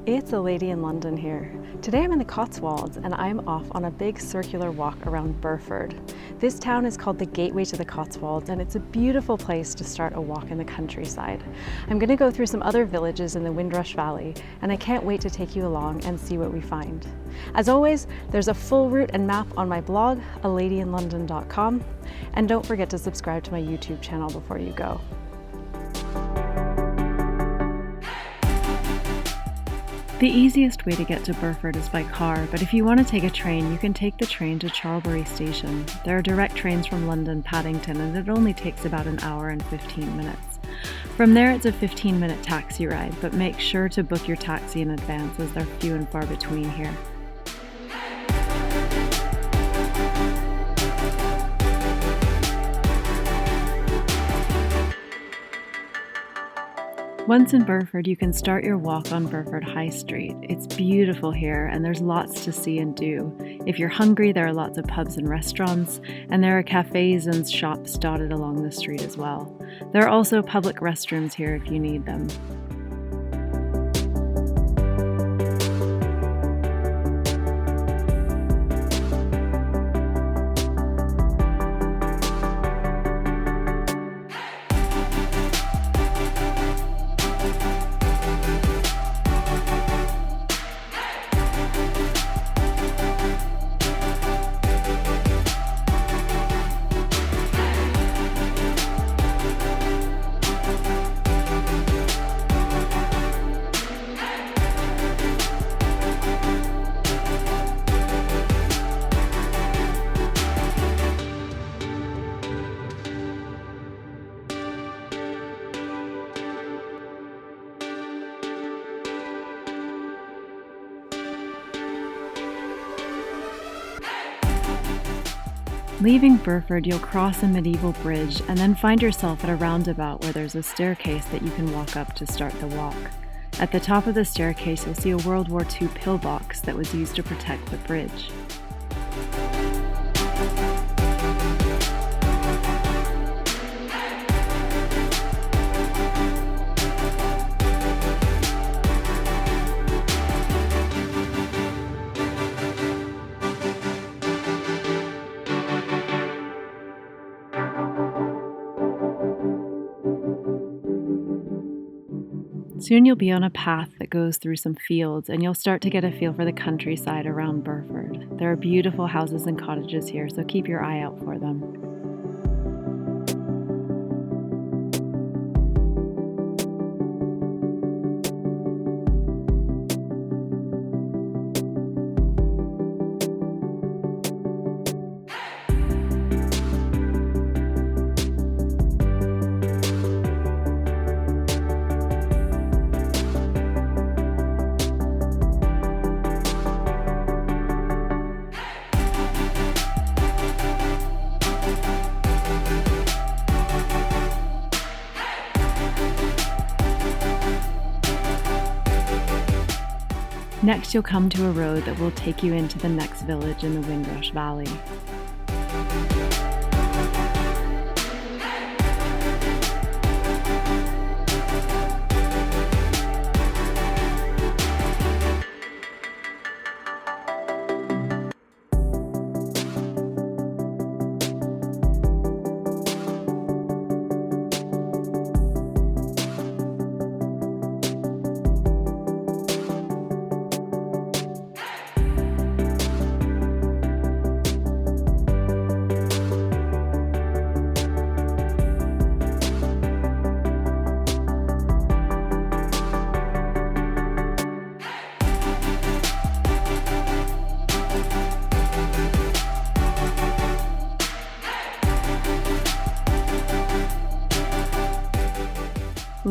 It's a lady in London here. Today I'm in the Cotswolds and I'm off on a big circular walk around Burford. This town is called the Gateway to the Cotswolds and it's a beautiful place to start a walk in the countryside. I'm going to go through some other villages in the Windrush Valley and I can't wait to take you along and see what we find. As always, there's a full route and map on my blog, aladyinlondon.com, and don't forget to subscribe to my YouTube channel before you go. The easiest way to get to Burford is by car, but if you want to take a train, you can take the train to Charlbury Station. There are direct trains from London, Paddington, and it only takes about an hour and 15 minutes. From there, it's a 15-minute taxi ride, but make sure to book your taxi in advance as they're few and far between here. Once in Burford, you can start your walk on Burford High Street. It's beautiful here and there's lots to see and do. If you're hungry, there are lots of pubs and restaurants, and there are cafes and shops dotted along the street as well. There are also public restrooms here if you need them. Leaving Burford, you'll cross a medieval bridge and then find yourself at a roundabout where there's a staircase that you can walk up to start the walk. At the top of the staircase, you'll see a World War II pillbox that was used to protect the bridge. Soon you'll be on a path that goes through some fields and you'll start to get a feel for the countryside around Burford. There are beautiful houses and cottages here, so keep your eye out for them. Next, you'll come to a road that will take you into the next village in the Windrush Valley.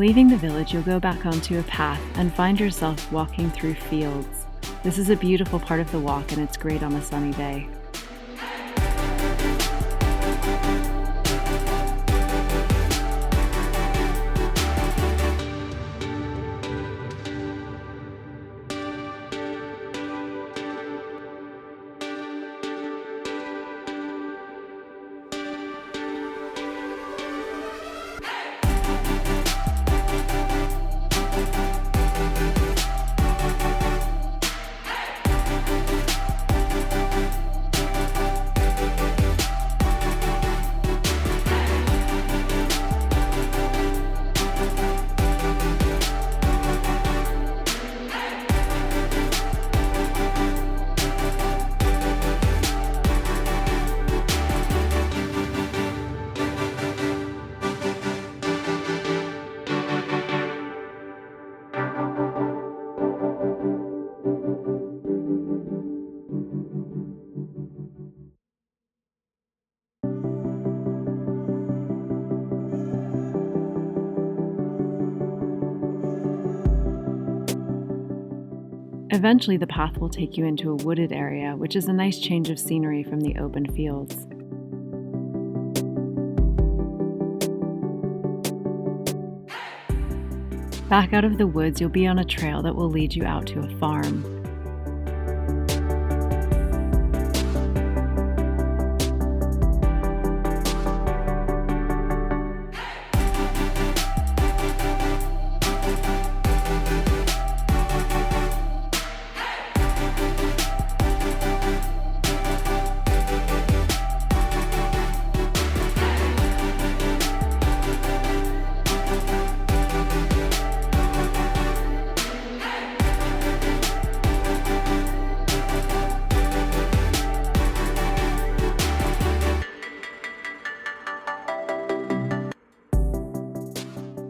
Leaving the village, you'll go back onto a path and find yourself walking through fields. This is a beautiful part of the walk and it's great on a sunny day. Eventually, the path will take you into a wooded area, which is a nice change of scenery from the open fields. Back out of the woods, you'll be on a trail that will lead you out to a farm.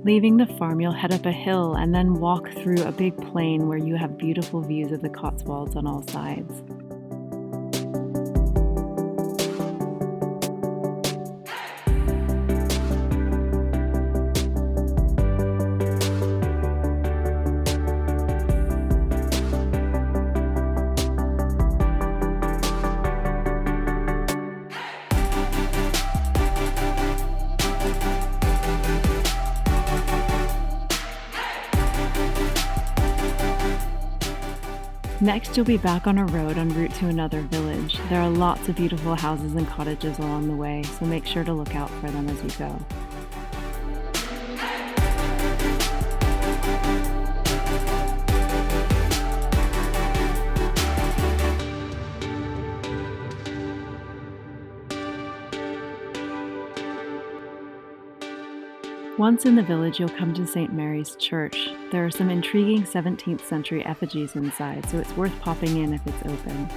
Leaving the farm, you'll head up a hill and then walk through a big plain where you have beautiful views of the Cotswolds on all sides. Next, you'll be back on a road en route to another village. There are lots of beautiful houses and cottages along the way, so make sure to look out for them as you go. Once in the village, you'll come to St. Mary's Church. There are some intriguing 17th century effigies inside, so it's worth popping in if it's open.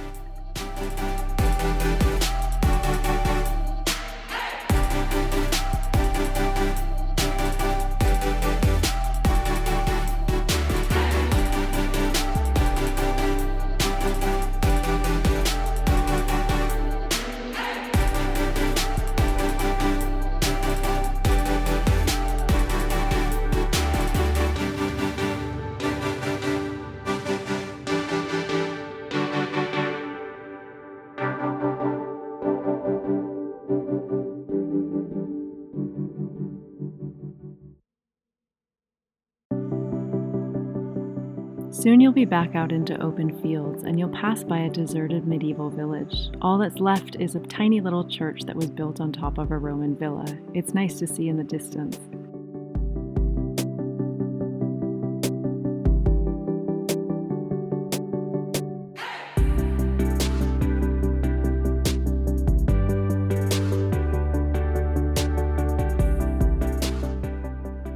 Soon you'll be back out into open fields and you'll pass by a deserted medieval village. All that's left is a tiny little church that was built on top of a Roman villa. It's nice to see in the distance.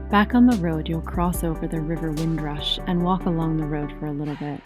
Back on the road, you'll cross over the river Windrush and walk along the road for a little bit.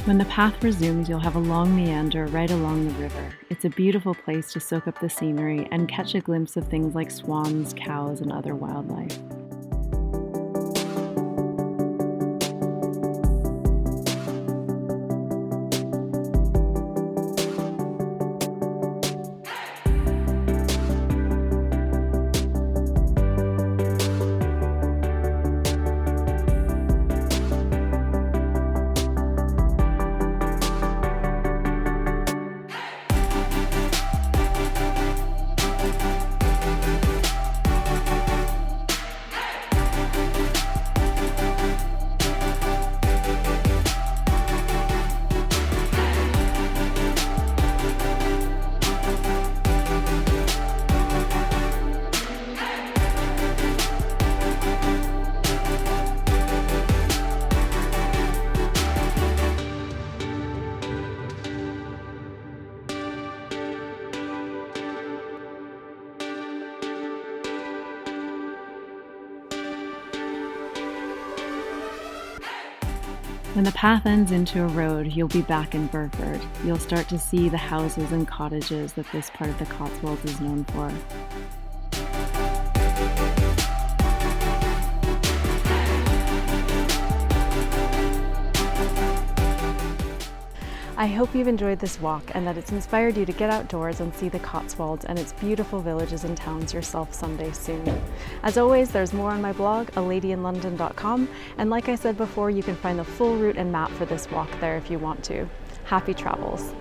When the path resumes, you'll have a long meander right along the river. It's a beautiful place to soak up the scenery and catch a glimpse of things like swans, cows, and other wildlife. When the path ends into a road, you'll be back in Burford. You'll start to see the houses and cottages that this part of the Cotswolds is known for. I hope you've enjoyed this walk and that it's inspired you to get outdoors and see the Cotswolds and its beautiful villages and towns yourself someday soon. As always, there's more on my blog, aladyinlondon.com, and like I said before, you can find the full route and map for this walk there if you want to. Happy travels!